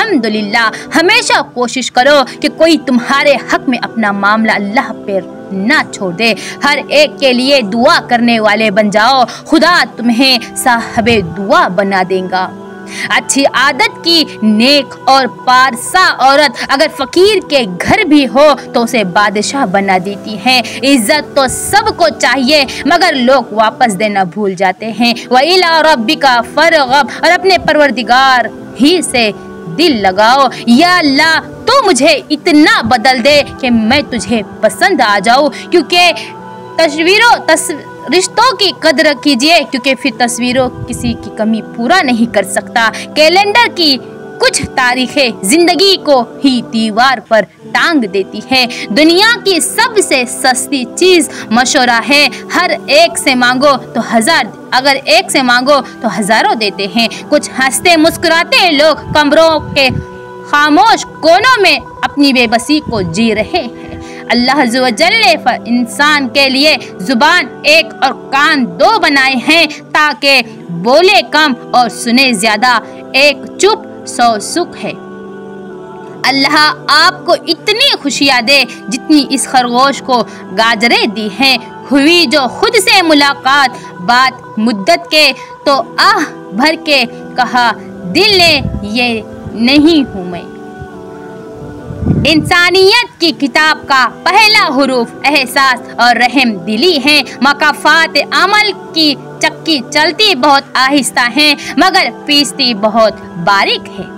अल्हम्दुलिल्लाह। हमेशा कोशिश करो कि कोई तुम्हारे हक में अपना मामला अल्लाह पर ना छोड़ दे। हर एक के लिए दुआ करने वाले बन जाओ, खुदा तुम्हें साहिबे दुआ बना देगा। अच्छी आदत की नेक और पारसा औरत अगर फकीर के घर भी हो तो उसे बादशाह बना देती है। इज्जत तो सबको चाहिए मगर लोग वापस देना भूल जाते हैं। व इला रब्बिका फरगब, और अपने परवरदिगार ही से दिल लगाओ। या अल्लाह तो मुझे इतना बदल दे कि मैं तुझे पसंद आ जाऊं, क्योंकि रिश्तों की कदर कीजिए, क्योंकि फिर तस्वीरों किसी की कमी पूरा नहीं कर सकता। कैलेंडर की कुछ तारीखें जिंदगी को ही दीवार पर टांग देती है। दुनिया की सबसे सस्ती चीज मशवरा है। हर एक से मांगो तो हजार, अगर एक से मांगो तो हजारों देते हैं। कुछ हंसते मुस्कुराते लोग कमरों के खामोश कोनों में अपनी बेबसी को जी रहे हैं। अल्लाह अज़्ज़ व जल ने इंसान के लिए जुबान एक और कान दो बनाए हैं ताकि बोले कम और सुने ज्यादा। एक चुप 100 सुख है। अल्लाह आपको इतनी खुशियाँ दे जितनी इस खरगोश को गाजरें दी हैं। हुई जो खुद से मुलाकात बात मुद्दत के तो आह भर के कहा दिल ने ये नहीं हूँ मैं। इंसानियत की किताब का पहला हुरूफ एहसास और रहम दिली है। मकाफात अमल की चक्की चलती बहुत आहिस्ता है मगर पीसती बहुत बारीक है।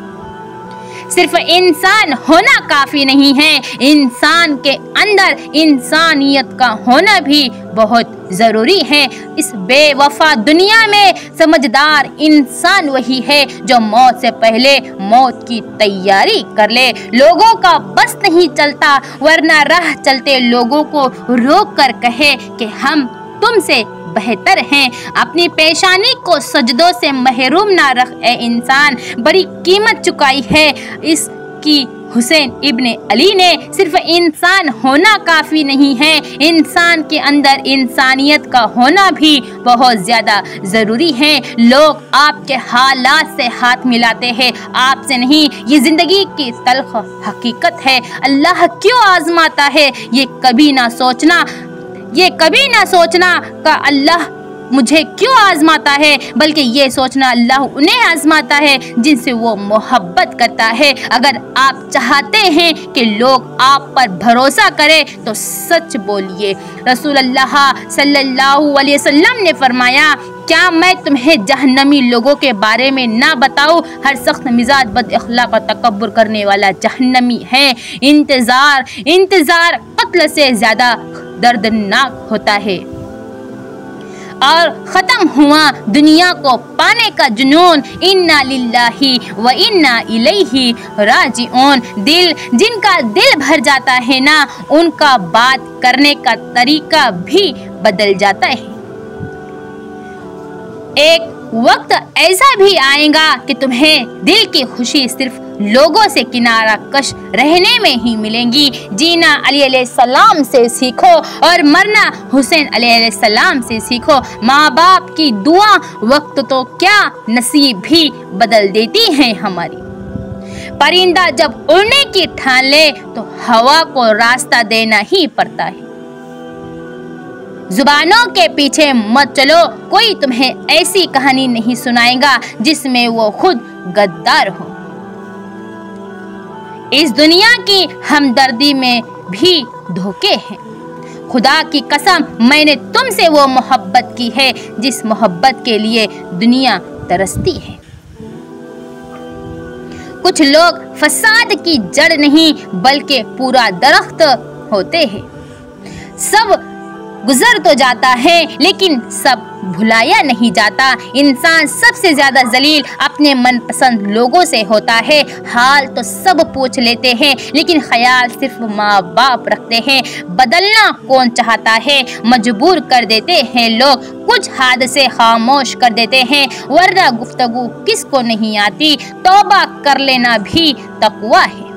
सिर्फ इंसान होना काफी नहीं है, इंसान के अंदर इंसानियत का होना भी बहुत जरूरी है। इस बेवफा दुनिया में समझदार इंसान वही है जो मौत से पहले मौत की तैयारी कर ले। लोगों का बस नहीं चलता वरना राह चलते लोगों को रोक कर कहे कि हम तुमसे बेहतर हैं। अपनी पेशानी को सजदों से महरूम ना रख ए इंसान, बड़ी कीमत चुकाई है इसकी हुसैन इब्ने अली ने। सिर्फ इंसान होना काफी नहीं है, इंसान के अंदर इंसानियत का होना भी बहुत ज्यादा जरूरी है। लोग आपके हालात से हाथ मिलाते हैं, आपसे नहीं। ये जिंदगी की तल्ख हकीकत है। अल्लाह क्यों आजमाता है ये कभी ना सोचना का अल्लाह मुझे क्यों आजमाता है, बल्कि ये सोचना अल्लाह उन्हें आजमाता है जिनसे वो मोहब्बत करता है। अगर आप चाहते हैं कि लोग आप पर भरोसा करें तो सच बोलिए। रसूलुल्लाह सल्लल्लाहु अलैहि वसल्लम ने फरमाया, क्या मैं तुम्हें जहन्नमी लोगों के बारे में ना बताऊं? हर सख्त मिजाज बद अखलाक और तकब्बुर करने वाला जहन्नमी है। इंतजार कत्ल से ज्यादा दर्दनाक होता है। और खत्म हुआ दुनिया को पाने का जुनून। इन्ना लिल्लाही व इन्ना इलैहि राजिऊन। जिनका दिल भर जाता है ना, उनका बात करने का तरीका भी बदल जाता है। एक वक्त ऐसा भी आएगा कि तुम्हें दिल की खुशी सिर्फ लोगों से किनारा कश रहने में ही मिलेंगी। जीना अली अलैहिस्सलाम से सीखो और मरना हुसैन अलैहिस्सलाम से सीखो। माँ बाप की दुआ वक्त तो क्या नसीब भी बदल देती है हमारी। परिंदा जब उड़ने की ठान ले तो हवा को रास्ता देना ही पड़ता है। जुबानों के पीछे मत चलो, कोई तुम्हें ऐसी कहानी नहीं सुनाएगा जिसमें वो खुद गद्दार हो। इस दुनिया की हमदर्दी में भी धोखे हैं। खुदा की कसम मैंने तुमसे वो मोहब्बत की है जिस मोहब्बत के लिए दुनिया तरसती है। कुछ लोग फसाद की जड़ नहीं बल्कि पूरा दरख्त होते हैं। सब गुजर तो जाता है लेकिन सब भुलाया नहीं जाता। इंसान सबसे ज्यादा जलील अपने मनपसंद लोगों से होता है। हाल तो सब पूछ लेते हैं लेकिन ख्याल सिर्फ माँ बाप रखते हैं। बदलना कौन चाहता है, मजबूर कर देते हैं लोग। कुछ हाथ से खामोश कर देते हैं वरना गुफ्तगू किसको नहीं आती। तौबा कर लेना भी तकवा है।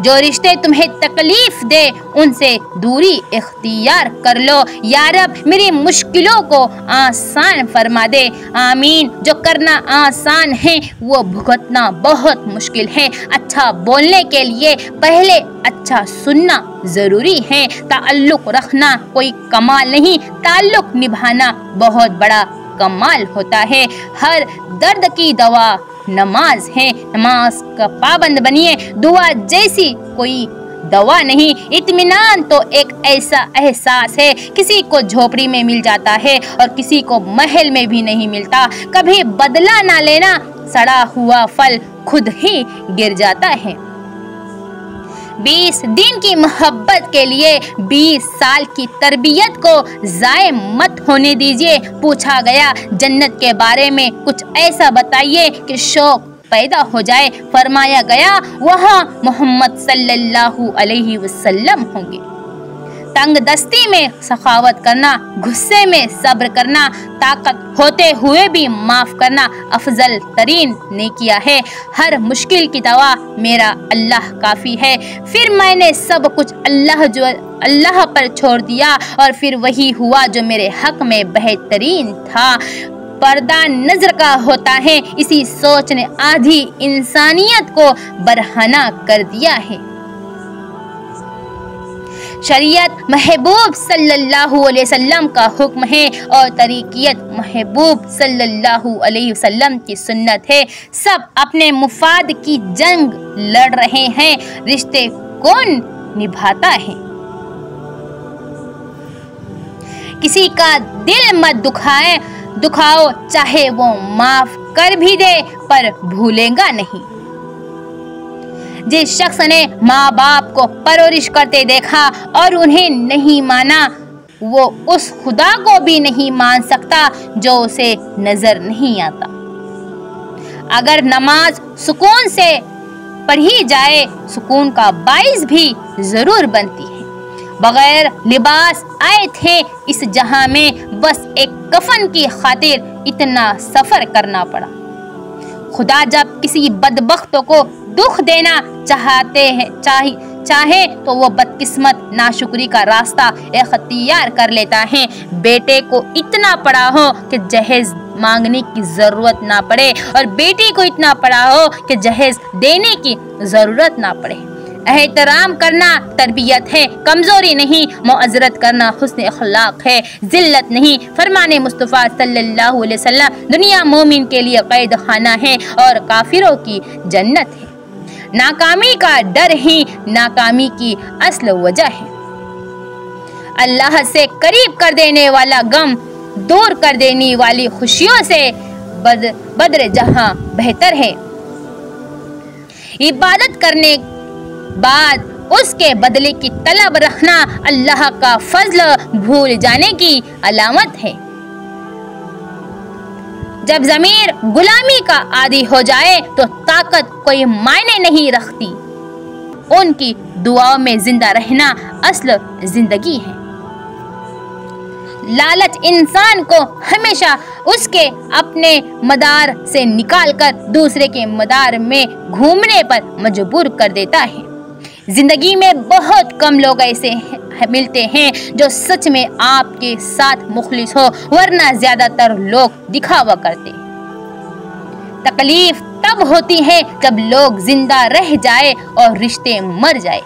जो रिश्ते तुम्हें तकलीफ दे उनसे दूरी इख्तियार कर लो। या रब मेरी मुश्किलों को आसान फरमा दे। आमीन। जो करना आसान है वो भुगतना बहुत मुश्किल है। अच्छा बोलने के लिए पहले अच्छा सुनना जरूरी है। ताल्लुक रखना कोई कमाल नहीं, ताल्लुक निभाना बहुत बड़ा कमाल होता है। हर दर्द की दवा नमाज है। नमाज का पाबंद बनिए। दुआ जैसी कोई दवा नहीं। इत्मीनान तो एक ऐसा एहसास है, किसी को झोपड़ी में मिल जाता है और किसी को महल में भी नहीं मिलता। कभी बदला ना लेना, सड़ा हुआ फल खुद ही गिर जाता है। 20 दिन की मोहब्बत के लिए 20 साल की तरबियत को ज़ाय मत होने दीजिए। पूछा गया जन्नत के बारे में कुछ ऐसा बताइए कि शौक पैदा हो जाए। फरमाया गया वहाँ मोहम्मद सल्लल्लाहु अलैहि वसल्लम होंगे। तंग दस्ती में सखावत करना, गुस्से में सब्र करना, ताकत होते हुए भी माफ करना अफजल तरीन ने किया है। हर मुश्किल की दवा मेरा अल्लाह काफी है। फिर मैंने सब कुछ अल्लाह पर छोड़ दिया और फिर वही हुआ जो मेरे हक में बेहतरीन था। पर्दा नजर का होता है, इसी सोच ने आधी इंसानियत को बरहना कर दिया है। शरीयत महबूब सल्लल्लाहु अलैहि वसल्लम का हुक्म है और तरीकियत महबूब सल्लल्लाहु अलैहि वसल्लम की सुन्नत है। सब अपने मुफाद की जंग लड़ रहे हैं, रिश्ते कौन निभाता है? किसी का दिल मत दुखाओ, चाहे वो माफ कर भी दे पर भूलेगा नहीं। जिस शख्स ने माँ बाप को परवरिश करते देखा और उन्हें नहीं माना, वो उस खुदा को भी नहीं मान सकता जो उसे नजर नहीं आता। अगर नमाज सुकून से पढ़ी जाए, सुकून का बाइस भी जरूर बनती है। बगैर लिबास आए थे इस जहां में, बस एक कफन की खातिर इतना सफर करना पड़ा। खुदा जब किसी बदबख्त को दुख देना चाहे तो वो बदकिस्मत नाशुक्री का रास्ता इख्तियार कर लेता है। बेटे को इतना पड़ा हो कि जहेज मांगने की जरूरत ना पड़े और बेटी को इतना पड़ा हो कि जहेज देने की जरूरत ना पड़े। एहतराम करना तरबियत है, कमजोरी नहीं। मुअज़्ज़रत करना हुस्न अखलाक है, जिल्लत नहीं। फरमाने मुस्तफ़ा सल्लल्लाहु अलैहि वसल्लम, दुनिया मोमिन के लिए कैद खाना है और काफिरों की जन्नत है। नाकामी का डर ही नाकामी की असल वजह है। अल्लाह से करीब कर देने वाला गम दूर कर देने वाली खुशियों से बदर जहां बेहतर है। इबादत करने बाद उसके बदले की तलब रखना अल्लाह का फजल भूल जाने की अलामत है। जब ज़मीर गुलामी का आदी हो जाए तो ताकत कोई मायने नहीं रखती। उनकी दुआओं में जिंदा रहना असल जिंदगी है। लालच इंसान को हमेशा उसके अपने मदार से निकालकर दूसरे के मदार में घूमने पर मजबूर कर देता है। जिंदगी में बहुत कम लोग ऐसे मिलते हैं जो सच में आपके साथ मुखलिस हो, वरना ज्यादातर लोग दिखावा करते। तकलीफ तब होती है जब लोग जिंदा रह जाए और रिश्ते मर जाए।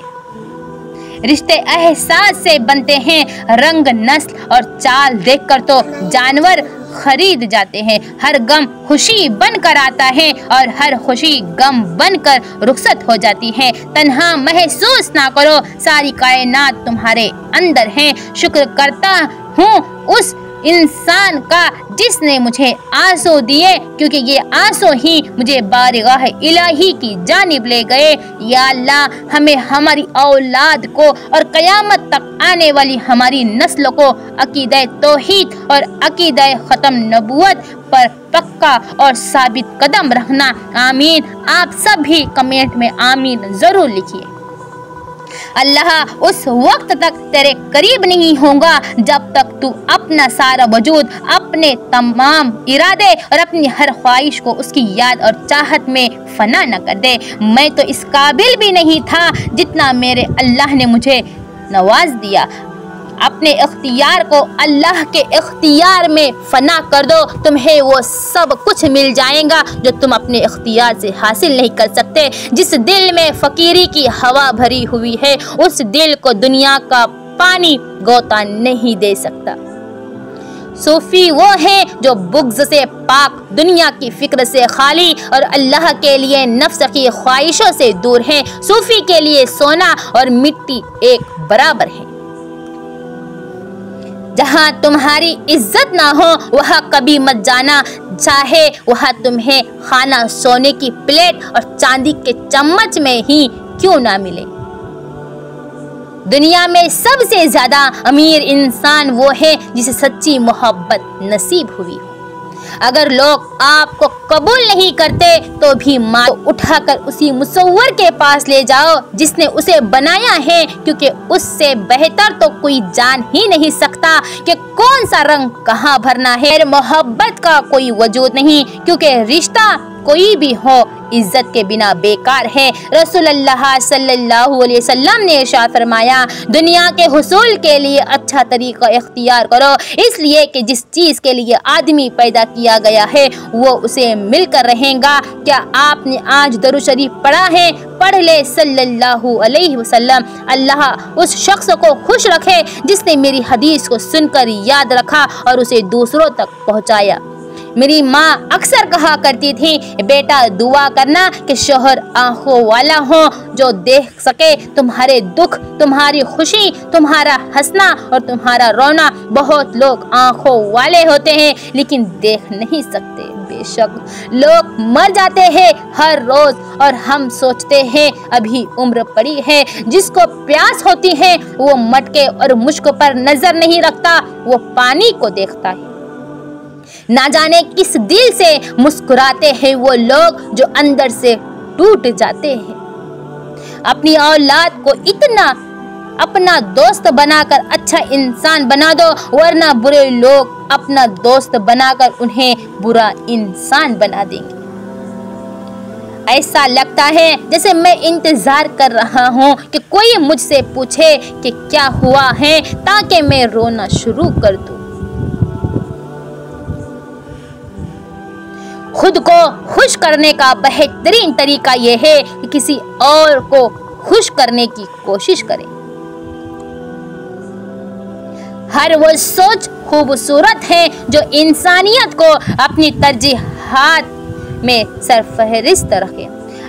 रिश्ते एहसास से बनते हैं, रंग, नस्ल और चाल देखकर तो जानवर खरीद जाते हैं। हर गम खुशी बनकर आता है और हर खुशी गम बनकर रुखसत हो जाती है। तन्हा महसूस ना करो, सारी कायनात तुम्हारे अंदर है। शुक्र करता हूँ उस इंसान का जिसने मुझे आंसू दिए, क्योंकि ये आंसू ही मुझे बारगाह इलाही की जानिब ले गए। या अल्लाह हमें, हमारी औलाद को और क़यामत तक आने वाली हमारी नस्ल को अकीदा तौहीद और अकीदा ख़त्म नबूवत पर पक्का और साबित कदम रखना। आमीन। आप सब भी कमेंट में आमीन ज़रूर लिखिए। अल्लाह उस वक्त तक तेरे करीब नहीं होगा जब तक तू अपना सारा वजूद, अपने तमाम इरादे और अपनी हर ख्वाहिश को उसकी याद और चाहत में फना न कर दे। मैं तो इस काबिल भी नहीं था जितना मेरे अल्लाह ने मुझे नवाज दिया। अपने इख्तियार को अल्लाह के इख्तियार में फना कर दो, तुम्हें वो सब कुछ मिल जाएगा जो तुम अपने इख्तियार से हासिल नहीं कर सकते। जिस दिल में फ़कीरी की हवा भरी हुई है, उस दिल को दुनिया का पानी गोता नहीं दे सकता। सूफी वो है जो बुग़्ज़ से पाक, दुनिया की फिक्र से खाली और अल्लाह के लिए नफ्स की ख्वाहिशों से दूर है। सूफी के लिए सोना और मिट्टी एक बराबर है। जहाँ तुम्हारी इज्जत ना हो वहाँ कभी मत जाना, चाहे वहाँ तुम्हें खाना सोने की प्लेट और चांदी के चम्मच में ही क्यों ना मिले। दुनिया में सबसे ज्यादा अमीर इंसान वो है जिसे सच्ची मोहब्बत नसीब हुई। अगर लोग आपको कबूल नहीं करते तो भी माँ उठाकर उसी मुसव्वर के पास ले जाओ जिसने उसे बनाया है, क्योंकि उससे बेहतर तो कोई जान ही नहीं सकता कि कौन सा रंग कहाँ भरना है। मोहब्बत का कोई वजूद नहीं, क्योंकि रिश्ता कोई भी हो इज्जत के बिना बेकार है। रसूलुल्लाह सल्लल्लाहु अलैहि वसल्लम ने इरशाद फरमाया, दुनिया के हुसूल के लिए अच्छा तरीका इख्तियार करो, इसलिए कि जिस चीज़ के लिए आदमी पैदा किया गया है वो उसे मिलकर रहेगा। क्या आपने आज दरूद शरीफ पढ़ा है? पढ़ ले सल्लल्लाहु अलैहि वसल्लम। अल्लाह उस शख्स को खुश रखे जिसने मेरी हदीस को सुनकर याद रखा और उसे दूसरों तक पहुँचाया। मेरी माँ अक्सर कहा करती थी, बेटा दुआ करना कि शोहर आंखों वाला हो जो देख सके तुम्हारे दुख, तुम्हारी खुशी, तुम्हारा हंसना और तुम्हारा रोना। बहुत लोग आंखों वाले होते हैं लेकिन देख नहीं सकते। बेशक लोग मर जाते हैं हर रोज और हम सोचते हैं अभी उम्र पड़ी है। जिसको प्यास होती है वो मटके और मुश्क पर नजर नहीं रखता, वो पानी को देखता है। ना जाने किस दिल से मुस्कुराते हैं वो लोग जो अंदर से टूट जाते हैं। अपनी औलाद को इतना अपना दोस्त बनाकर अच्छा इंसान बना दो, वरना बुरे लोग अपना दोस्त बनाकर उन्हें बुरा इंसान बना देंगे। ऐसा लगता है जैसे मैं इंतजार कर रहा हूँ कि कोई मुझसे पूछे कि क्या हुआ है ताकि मैं रोना शुरू कर दूँ। खुद को खुश करने का बेहतरीन तरीका यह है कि किसी और को खुश करने की कोशिश करें। हर वो सोच खूबसूरत है जो इंसानियत को अपनी तरजीहात में सरफहरिस्त रखे।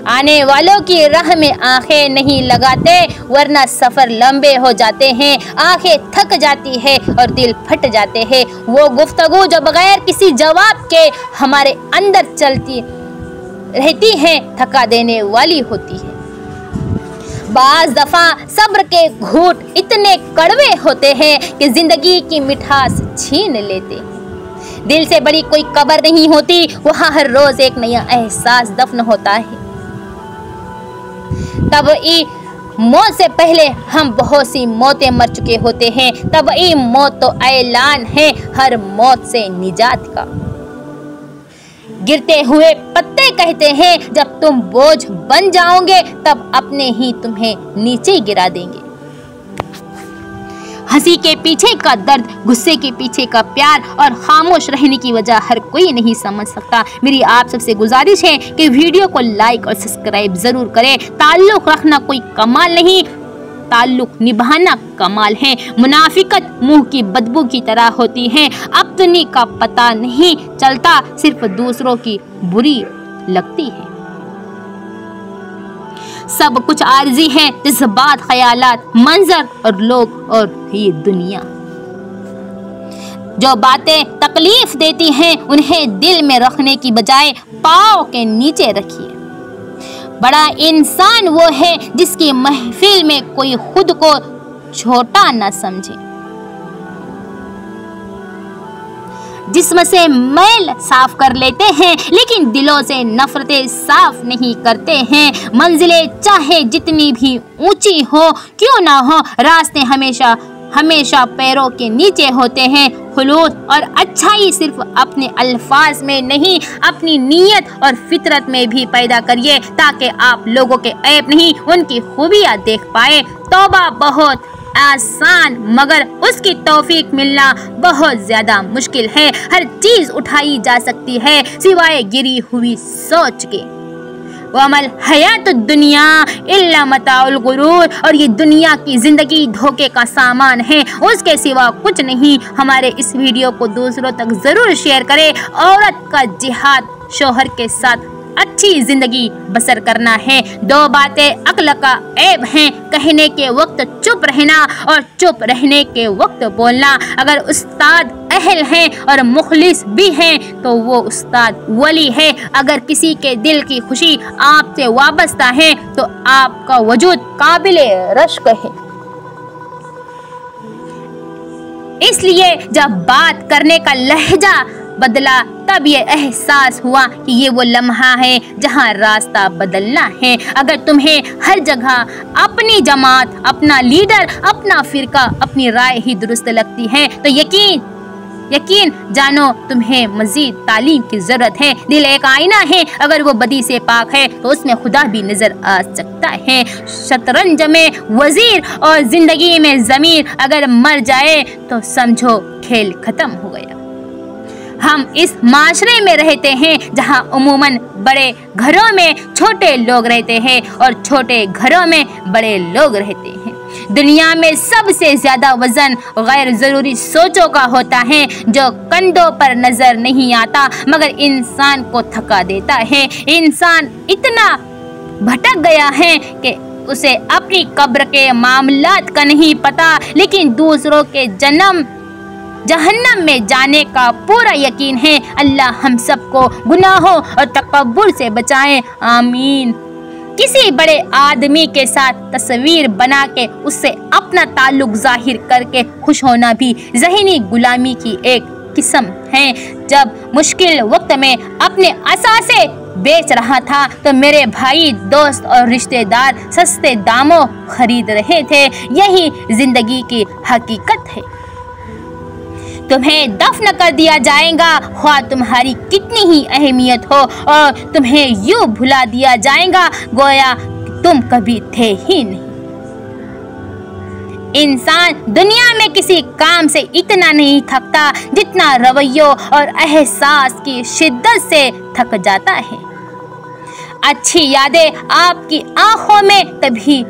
आने वालों की राह में आंखें नहीं लगाते, वरना सफ़र लंबे हो जाते हैं। आंखें थक जाती है और दिल फट जाते हैं। वो गुफ्तगू जो बगैर किसी जवाब के हमारे अंदर चलती रहती है थका देने वाली होती है। बाज़ दफ़ा सब्र के घूंट इतने कड़वे होते हैं कि जिंदगी की मिठास छीन लेते हैं। दिल से बड़ी कोई कब्र नहीं होती, वहाँ हर रोज एक नया एहसास दफन होता है। तबई मौत से पहले हम बहुत सी मौतें मर चुके होते हैं। तबई मौत तो ऐलान है हर मौत से निजात का। गिरते हुए पत्ते कहते हैं जब तुम बोझ बन जाओगे तब अपने ही तुम्हें नीचे गिरा देंगे। हंसी के पीछे का दर्द, गुस्से के पीछे का प्यार और खामोश रहने की वजह हर कोई नहीं समझ सकता। मेरी आप सबसे गुजारिश है कि वीडियो को लाइक और सब्सक्राइब जरूर करें। ताल्लुक रखना कोई कमाल नहीं, ताल्लुक निभाना कमाल है। मुनाफिकत मुंह की बदबू की तरह होती है, अपनी का पता नहीं चलता, सिर्फ दूसरों की बुरी लगती है। सब कुछ आर्जी है, जज्बात, ख्यालात, मंजर और लोग और ये दुनिया। जो बातें तकलीफ देती हैं उन्हें दिल में रखने की बजाय पाँव के नीचे रखिए। बड़ा इंसान वो है जिसकी महफिल में कोई खुद को छोटा न समझे। जिस्म से मैल साफ कर लेते हैं, लेकिन दिलों से नफरतें साफ नहीं करते हैं। मंजिलें चाहे जितनी भी ऊंची हो क्यों ना हो, रास्ते हमेशा हमेशा पैरों के नीचे होते हैं। खुलूस और अच्छाई सिर्फ अपने अल्फाज में नहीं, अपनी नीयत और फितरत में भी पैदा करिए, ताकि आप लोगों के ऐब नहीं उनकी खूबियाँ देख पाए। तौबा बहुत आसान मगर उसकी तौफीक मिलना बहुत ज्यादा मुश्किल है। हर चीज उठाई जा सकती है सिवाय गिरी हुई सोच के। वमल हयात दुनिया इल्ला मताउल गुरूर, और ये दुनिया की जिंदगी धोखे का सामान है, उसके सिवा कुछ नहीं। हमारे इस वीडियो को दूसरों तक जरूर शेयर करें। औरत का जिहाद शोहर के साथ अच्छी जिंदगी बसर करना है। दो बातें अक्ल का ऐब हैं, कहने के वक्त चुप रहना और चुप रहने के वक्त बोलना। अगर उस्ताद अहल हैं और मुखलिस भी हैं तो वो उस्ताद वली है। अगर किसी के दिल की खुशी आपसे वाबस्ता है तो आपका वजूद काबिले रश्क है। इसलिए जब बात करने का लहजा बदला तब ये एहसास हुआ कि ये वो लम्हा है जहाँ रास्ता बदलना है। अगर तुम्हें हर जगह अपनी जमात, अपना लीडर, अपना फिरका, अपनी राय ही दुरुस्त लगती है तो यकीन जानो तुम्हें मजीद तालीम की जरूरत है। दिल एक आईना है, अगर वो बदी से पाक है तो उसमें खुदा भी नजर आ सकता है। शतरंज में वजीर और जिंदगी में जमीर अगर मर जाए तो समझो खेल खत्म हो गया। हम इस माशरे में रहते हैं जहाँ उमूमन बड़े घरों में छोटे लोग रहते हैं और छोटे घरों में बड़े लोग रहते हैं। दुनिया में सबसे ज्यादा वजन गैर जरूरी सोचों का होता है जो कंधों पर नजर नहीं आता मगर इंसान को थका देता है। इंसान इतना भटक गया है कि उसे अपनी कब्र के मामलात का नहीं पता, लेकिन दूसरों के जहन्नम में जाने का पूरा यकीन है। अल्लाह हम सबको गुनाहों और तकब्बुर से बचाए, आमीन। किसी बड़े आदमी के साथ तस्वीर बना के उससे अपना ताल्लुक जाहिर करके खुश होना भी ज़हनी गुलामी की एक किस्म है। जब मुश्किल वक्त में अपने असासे बेच रहा था तो मेरे भाई, दोस्त और रिश्तेदार सस्ते दामों खरीद रहे थे। यही जिंदगी की हकीकत है। तुम्हें दफन कर दिया जाएगा ख्वाह तुम्हारी कितनी ही अहमियत हो, और तुम्हें यूं भुला दिया जाएगा गोया तुम कभी थे ही नहीं। इंसान दुनिया में किसी काम से इतना नहीं थकता जितना रवैयों और एहसास की शिद्दत से थक जाता है। अच्छी यादें आपकी आंखों में तभी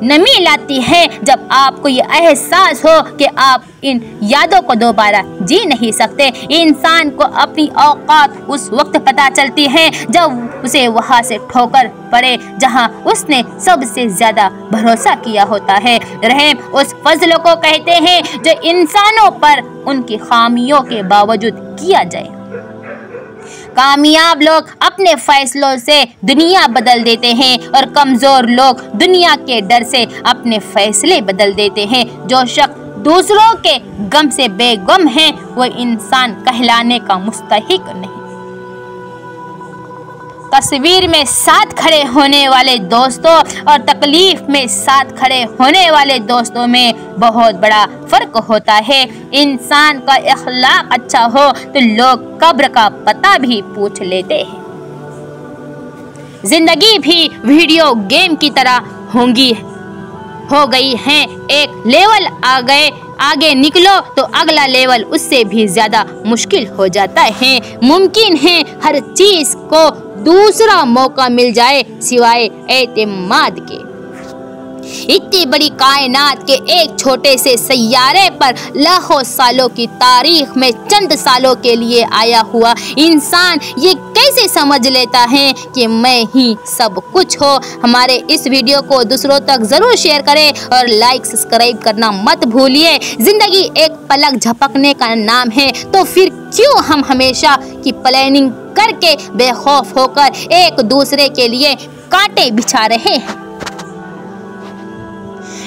नमी लाती है जब आपको ये एहसास हो कि आप इन यादों को दोबारा जी नहीं सकते। इंसान को अपनी औकात उस वक्त पता चलती है जब उसे वहाँ से ठोकर पड़े जहाँ उसने सबसे ज्यादा भरोसा किया होता है। रहम उस फजल को कहते हैं जो इंसानों पर उनकी खामियों के बावजूद किया जाए। कामयाब लोग अपने फैसलों से दुनिया बदल देते हैं और कमजोर लोग दुनिया के डर से अपने फैसले बदल देते हैं। जो शख्स दूसरों के गम से बेगम है वो इंसान कहलाने का मुस्तहिक नहीं। तस्वीर में साथ खड़े होने वाले दोस्तों और तकलीफ में साथ खड़े होने वाले दोस्तों में बहुत बड़ा फर्क होता है। इंसान का अखलाक अच्छा हो तो लोग कब्र का पता भी पूछ लेते हैं। जिंदगी भी वीडियो गेम की तरह हो गई है। एक लेवल आगे निकलो तो अगला लेवल उससे भी ज्यादा मुश्किल हो जाता है। मुमकिन है हर चीज को दूसरा मौका मिल जाए सिवाय एतमाद के। इतनी बड़ी कायनात के एक छोटे से सैयारे पर लाखों सालों की तारीख में चंद सालों के लिए आया हुआ इंसान ये कैसे समझ लेता है कि मैं ही सब कुछ हो। हमारे इस वीडियो को दूसरों तक जरूर शेयर करें और लाइक सब्सक्राइब करना मत भूलिए। जिंदगी एक पलक झपकने का नाम है तो फिर क्यों हम हमेशा की प्लानिंग करके बेखौफ होकर एक दूसरे के लिए कांटे बिछा रहे हैं।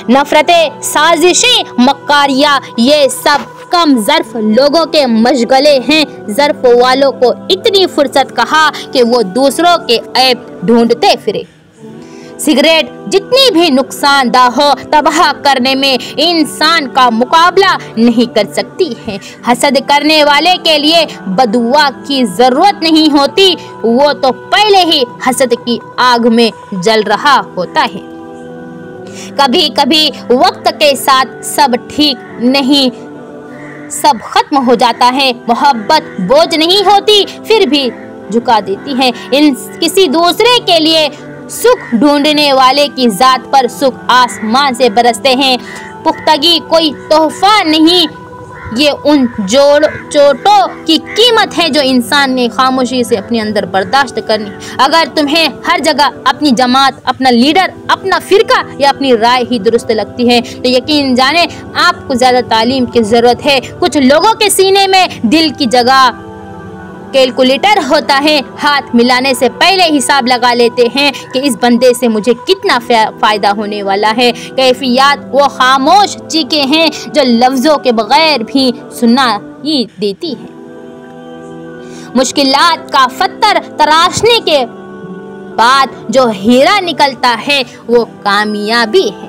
नफरतें, साजिशें, मक्कारियाँ ये सब कम ज़र्फ लोगों के मशगले हैं। ज़र्फ वालों को इतनी फुर्सत कहा कि वो दूसरों के ऐब ढूंढते फिरे। सिगरेट जितनी भी नुकसानदा हो, तबाह करने में इंसान का मुकाबला नहीं कर सकती है। हसद करने वाले के लिए बदुआ की जरूरत नहीं होती, वो तो पहले ही हसद की आग में जल रहा होता है। कभी कभी वक्त के साथ सब ठीक नहीं, सब खत्म हो जाता है। मोहब्बत बोझ नहीं होती, फिर भी झुका देती है। इन किसी दूसरे के लिए सुख ढूंढने वाले की जात पर सुख आसमान से बरसते हैं। पुख्तगी कोई तोहफा नहीं, ये उन चोटों की कीमत है जो इंसान ने खामोशी से अपने अंदर बर्दाश्त करनी। अगर तुम्हें हर जगह अपनी जमात, अपना लीडर, अपना फिरका या अपनी राय ही दुरुस्त लगती है तो यकीन जाने आपको ज़्यादा तालीम की ज़रूरत है। कुछ लोगों के सीने में दिल की जगह कैलकुलेटर होता है, हाथ मिलाने से पहले हिसाब लगा लेते हैं कि इस बंदे से मुझे कितना फ़ायदा होने वाला है। कैफियत वो खामोश चीखें हैं जो लफ्ज़ों के बगैर भी सुनाई देती है। मुश्किलात का पत्थर तराशने के बाद जो हीरा निकलता है वो कामयाबी है।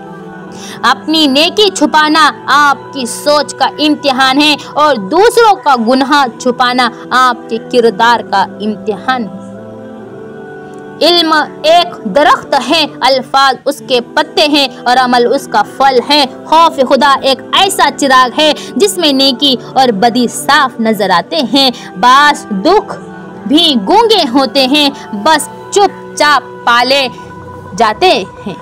अपनी नेकी छुपाना आपकी सोच का इम्तिहान है और दूसरों का गुनाह छुपाना आपके किरदार का इम्तिहान है। इल्म एक दरख्त है, अल्फाज उसके पत्ते हैं और अमल उसका फल है। खौफ खुदा एक ऐसा चिराग है जिसमें नेकी और बदी साफ नजर आते हैं। बास दुख भी गूंगे होते हैं, बस चुपचाप पाले जाते हैं।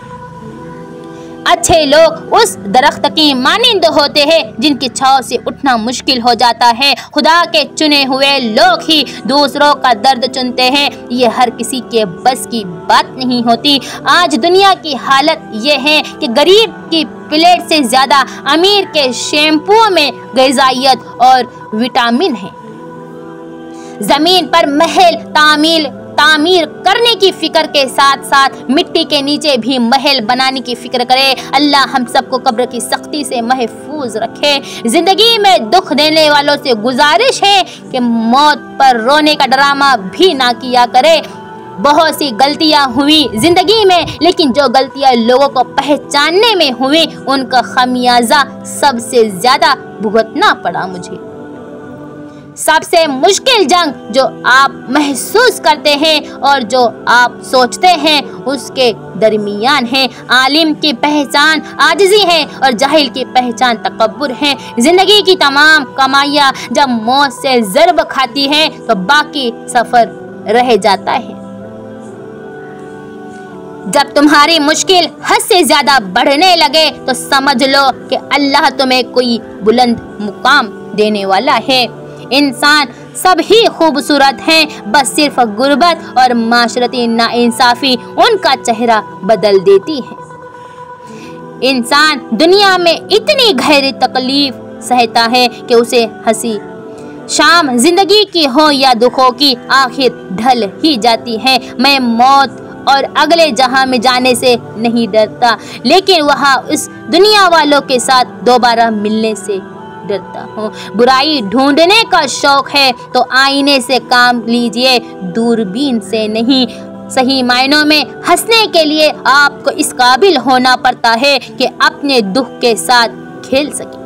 अच्छे लोग उस दरख्त की मानिंद होते हैं जिनकी छांव से उठना मुश्किल हो जाता है। खुदा के चुने हुए लोग ही दूसरों का दर्द चुनते हैं, ये हर किसी के बस की बात नहीं होती। आज दुनिया की हालत ये है कि गरीब की प्लेट से ज़्यादा अमीर के शैम्पुओं में ग़िज़ाइयत और विटामिन है। ज़मीन पर महल तामीर करने की फिक्र के साथ साथ मिट्टी के नीचे भी महल बनाने की फिक्र करे। अल्लाह हम सबको कब्र की सख्ती से महफूज रखे। जिंदगी में दुख देने वालों से गुजारिश है कि मौत पर रोने का ड्रामा भी ना किया करे। बहुत सी गलतियां हुई जिंदगी में, लेकिन जो गलतियां लोगों को पहचानने में हुई उनका खमियाजा सबसे ज्यादा भुगतना पड़ा मुझे। सबसे मुश्किल जंग जो आप महसूस करते हैं और जो आप सोचते हैं उसके दरमियान है। आलिम की पहचान आजिज़ी है और जाहिल की पहचान तकब्बुर है। जिंदगी की तमाम कमाइयाँ जब मौत से ज़रब खाती है तो बाकी सफ़र रह जाता है। जब तुम्हारी मुश्किल हद से ज्यादा बढ़ने लगे तो समझ लो कि अल्लाह तुम्हें कोई बुलंद मुकाम देने वाला है। इंसान सब ही खूबसूरत हैं, बस सिर्फ गुर्बत और माशरती नाइंसाफी उनका चेहरा बदल देती है। इंसान दुनिया में इतनी गहरी तकलीफ सहता है कि उसे हंसी शाम जिंदगी की हो या दुखों की आखिर ढल ही जाती है। मैं मौत और अगले जहां में जाने से नहीं डरता, लेकिन वहाँ उस दुनिया वालों के साथ दोबारा मिलने से डरता हूँ। बुराई ढूंढने का शौक है तो आईने से काम लीजिए, दूरबीन से नहीं। सही मायनों में हंसने के लिए आपको इस काबिल होना पड़ता है कि अपने दुख के साथ खेल सके।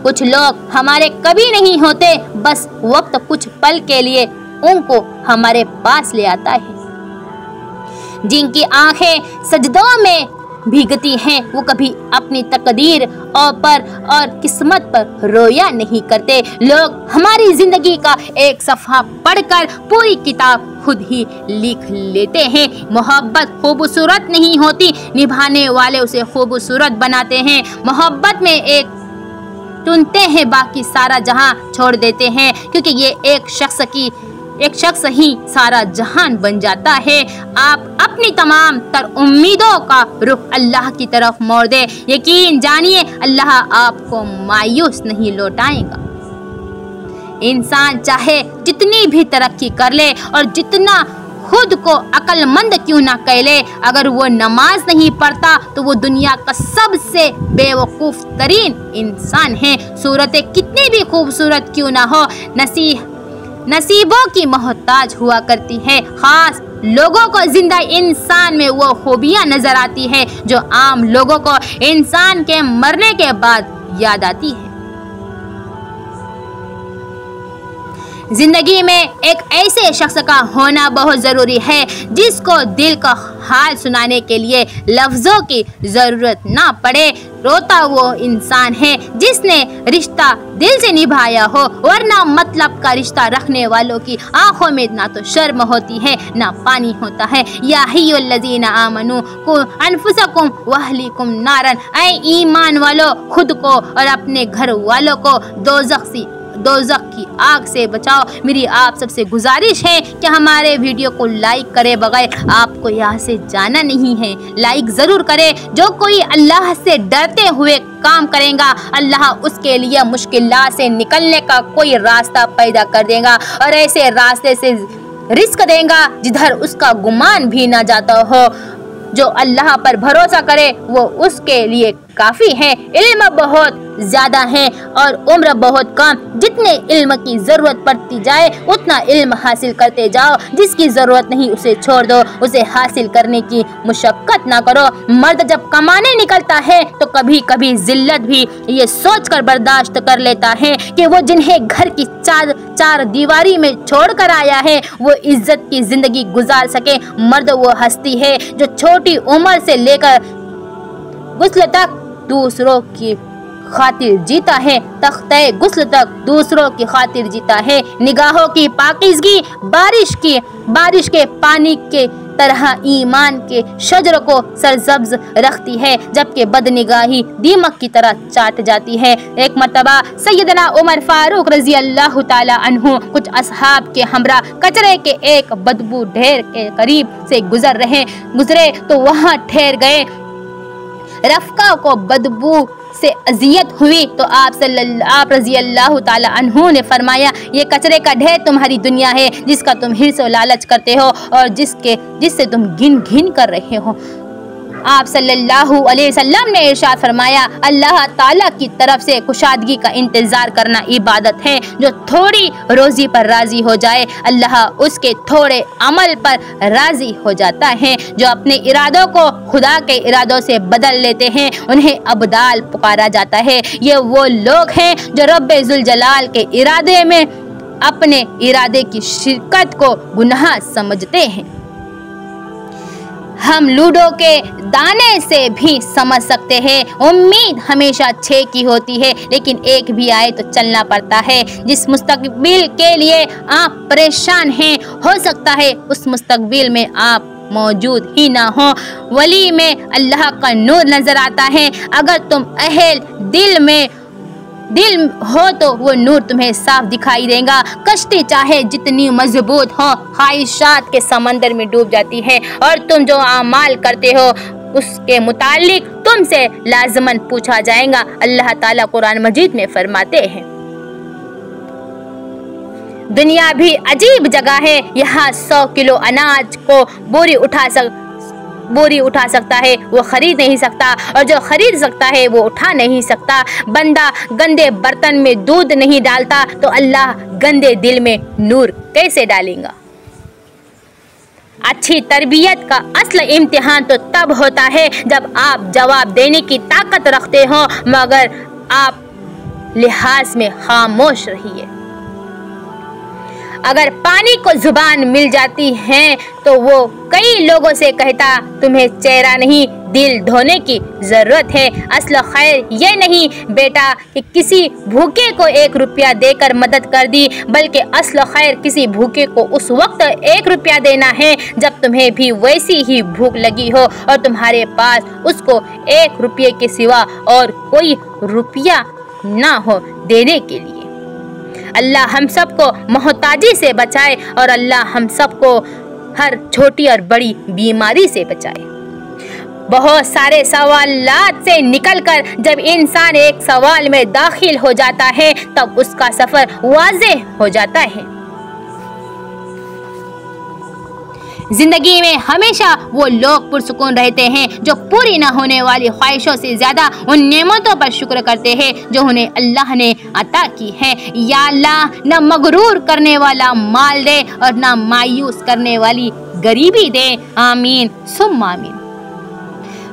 कुछ लोग हमारे कभी नहीं होते, बस वक्त कुछ पल के लिए उनको हमारे पास ले आता है। जिनकी आंखें सजदों में भीगती हैं वो कभी अपनी तकदीर और किस्मत पर रोया नहीं करते। लोग हमारी जिंदगी का एक सफ़ा पढ़कर पूरी किताब खुद ही लिख लेते हैं। मोहब्बत खूबसूरत नहीं होती, निभाने वाले उसे खूबसूरत बनाते हैं। मोहब्बत में एक चुनते हैं, बाकी सारा जहां छोड़ देते हैं, क्योंकि ये एक शख्स ही सारा जहान बन जाता है। आप अपनी तमाम तर उम्मीदों का रुख अल्लाह की तरफ मोड़ दे। यकीन जानिए अल्लाह आपको मायूस नहीं लौटाएगा। इंसान चाहे जितनी भी तरक्की कर ले और जितना खुद को अक्लमंद क्यों ना कह ले। अगर वो नमाज नहीं पढ़ता तो वो दुनिया का सबसे बेवकूफ़ तरीन इंसान है। सूरतें कितनी भी खूबसूरत क्यों ना हो, नसीबों की मोहताज हुआ करती है। खास लोगों को जिंदा इंसान में वो खूबियाँ नजर आती है जो आम लोगों को इंसान के मरने के बाद याद आती है। जिंदगी में एक ऐसे शख्स का होना बहुत ज़रूरी है जिसको दिल का हाल सुनाने के लिए लफ्ज़ों की ज़रूरत ना पड़े। रोता वो इंसान है जिसने रिश्ता दिल से निभाया हो, वरना मतलब का रिश्ता रखने वालों की आंखों में ना तो शर्म होती है ना पानी होता है। या अय्युहल्लज़ीना आमनू कू अनफुसकुम वअहलीकुम नारन, ऐ ईमान वालों खुद को और अपने घर वालों को दोज़ख की आग से बचाओ। मेरी आप सबसे गुजारिश है कि हमारे वीडियो को लाइक करे बगैर आपको यहाँ से जाना नहीं है। लाइक ज़रूर करें। जो कोई अल्लाह से डरते हुए काम करेगा, अल्लाह उसके लिए मुश्किलात से निकलने का कोई रास्ता पैदा कर देगा और ऐसे रास्ते से रिस्क देगा जिधर उसका गुमान भी ना जाता हो। जो अल्लाह पर भरोसा करे वो उसके लिए काफ़ी है। इल्म बहुत ज़्यादा है और उम्र बहुत कम। जितने इल्म की ज़रूरत पड़ती जाए उतना इल्म हासिल करते जाओ। जिसकी ज़रूरत नहीं उसे छोड़ दो, उसे हासिल करने की मुशक्क़त ना करो। मर्द जब कमाने निकलता है तो कभी कभी जिल्लत भी ये सोच कर बर्दाश्त कर लेता है कि वो जिन्हें घर की चार दीवारी में छोड़ कर आया है वो इज्जत की ज़िंदगी गुजार सके। मर्द वो हस्ती है जो छोटी उम्र से लेकर गुस्ल तक दूसरों की खातिर जीता है, तख्ते गुस्ल तक दूसरों की खातिर जीता है। निगाहों की पाकीज़गी बारिश के पानी के तरह ईमान के शजर को सरसब्ज रखती है, जबकि बदनिगाही दीमक की तरह चाट जाती है। एक मर्तबा सैयदना उमर फारूक रजी अल्लाह ताला अन्हु कुछ असहाब के हमरा कचरे के एक बदबू ढेर के करीब से गुजरे तो वहाँ ठहर गए। रफ़का को बदबू से अजियत हुई तो आप रजी अल्लाह ताला अन्हु ने फरमाया, ये कचरे का ढेर तुम्हारी दुनिया है जिसका तुम हिर्स और लालच करते हो और जिससे तुम घिन कर रहे हो। आप सल्लल्लाहु अलैहि वसल्लम ने इरशाद फरमाया, अल्लाह ताला की तरफ से कुशादगी का इंतज़ार करना इबादत है। जो थोड़ी रोज़ी पर राज़ी हो जाए अल्लाह उसके थोड़े अमल पर राज़ी हो जाता है। जो अपने इरादों को खुदा के इरादों से बदल लेते हैं उन्हें अब्दाल पुकारा जाता है। ये वो लोग हैं जो रब्बे जुल जलाल के इरादे में अपने इरादे की शिरकत को गुनाह समझते हैं। हम लूडो के दाने से भी समझ सकते हैं, उम्मीद हमेशा 6 की होती है लेकिन एक भी आए तो चलना पड़ता है। जिस मुस्तकबिल के लिए आप परेशान हैं हो सकता है उस मुस्तकबिल में आप मौजूद ही ना हो। वली में अल्लाह का नूर नजर आता है। अगर तुम अहल दिल हो तो वो नूर तुम्हें साफ दिखाई देगा। कश्ती चाहे जितनी मजबूत हो ख्वाहिशात के समंदर में डूब जाती है और तुम जो आमाल करते हो उसके मुतालिक तुमसे लाजमन पूछा जाएगा। अल्लाह ताला कुरान मजीद में फरमाते हैं, दुनिया भी अजीब जगह है, यहाँ 100 किलो अनाज को बोरी उठा सकता है वो खरीद नहीं सकता और जो खरीद सकता है वो उठा नहीं सकता। बंदा गंदे बर्तन में दूध नहीं डालता तो अल्लाह गंदे दिल में नूर कैसे डालेगा। अच्छी तरबियत का असल इम्तिहान तो तब होता है जब आप जवाब देने की ताकत रखते हो मगर आप लिहाज में खामोश रहिए। अगर पानी को जुबान मिल जाती है तो वो कई लोगों से कहता तुम्हें चेहरा नहीं दिल धोने की ज़रूरत है। असल खैर ये नहीं बेटा कि किसी भूखे को 1 रुपया देकर मदद कर दी, बल्कि असल खैर किसी भूखे को उस वक्त 1 रुपया देना है जब तुम्हें भी वैसी ही भूख लगी हो और तुम्हारे पास उसको 1 रुपये के सिवा और कोई रुपया ना हो देने के लिए। अल्लाह हम सबको मोहताजी से बचाए और अल्लाह हम सबको हर छोटी और बड़ी बीमारी से बचाए। बहुत सारे सवालात से निकलकर जब इंसान एक सवाल में दाखिल हो जाता है तब उसका सफ़र वाज़ेह हो जाता है। जिंदगी में हमेशा वो लोग पुरसुकून रहते हैं जो पूरी न होने वाली ख्वाहिशों से ज्यादा उन नेमतों पर शुक्र करते हैं जो उन्हें अल्लाह ने अता की है। या अल्लाह, न मगरूर करने वाला माल दे और न मायूस करने वाली गरीबी दे। आमीन सुम्मा आमीन।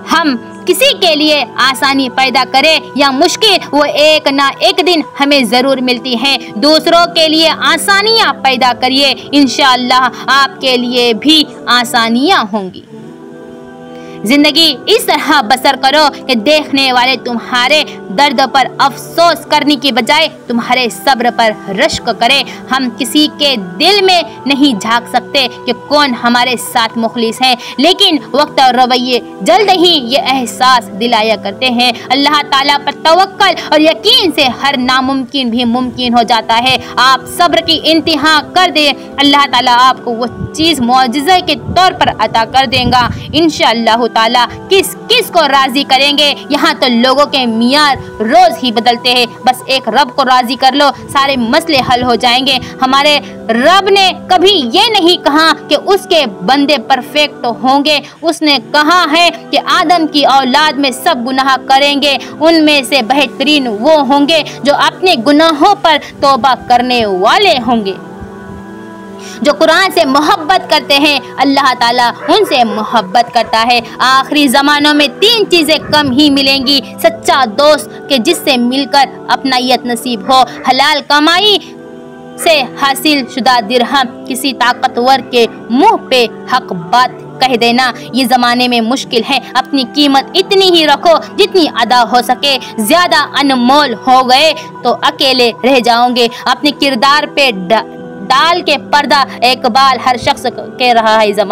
हम किसी के लिए आसानी पैदा करे या मुश्किल, वो एक ना एक दिन हमें जरूर मिलती है। दूसरों के लिए आसानियां पैदा करिए, इंशाअल्लाह आपके लिए भी आसानियां होंगी। जिंदगी इस तरह बसर करो कि देखने वाले तुम्हारे दर्द पर अफसोस करने की बजाय तुम्हारे सब्र पर रश्क करे। हम किसी के दिल में नहीं झांक सकते कि कौन हमारे साथ मुखलिस है, लेकिन वक्त और रवैये जल्द ही ये एहसास दिलाया करते हैं। अल्लाह ताला पर तवक्कल और यकीन से हर नामुमकिन भी मुमकिन हो जाता है। आप सब्र की इंतहा कर दे, अल्लाह ताला आपको वो चीज़ मौजिज़े के तौर पर अता कर देगा इंशाअल्लाह ताला। किस किस को राजी करेंगे, यहाँ तो लोगों के मियार रोज ही बदलते हैं। बस एक रब को राजी कर लो, सारे मसले हल हो जाएंगे। हमारे रब ने कभी ये नहीं कहा कि उसके बंदे परफेक्ट होंगे। उसने कहा है कि आदम की औलाद में सब गुनाह करेंगे, उनमें से बेहतरीन वो होंगे जो अपने गुनाहों पर तौबा करने वाले होंगे। जो कुरान से मोहब्बत करते हैं, अल्लाह ताला उनसे मोहब्बत करता है। आखिरी ज़मानों में 3 चीज़ें कम ही मिलेंगी। सच्चा दोस्त के जिससे मिलकर अपनायत नसीब हो, हलाल कमाई से हासिल शुदा दिरहम, किसी ताकतवर के मुंह पे हक बात कह देना ये ज़माने में मुश्किल है। अपनी कीमत इतनी ही रखो जितनी अदा हो सके। ज़्यादा अनमोल हो गए तो अकेले रह जाओगे। अपने किरदार पे डाल के पर्दा इकबाल हर शख्स के रहा है ज़माना।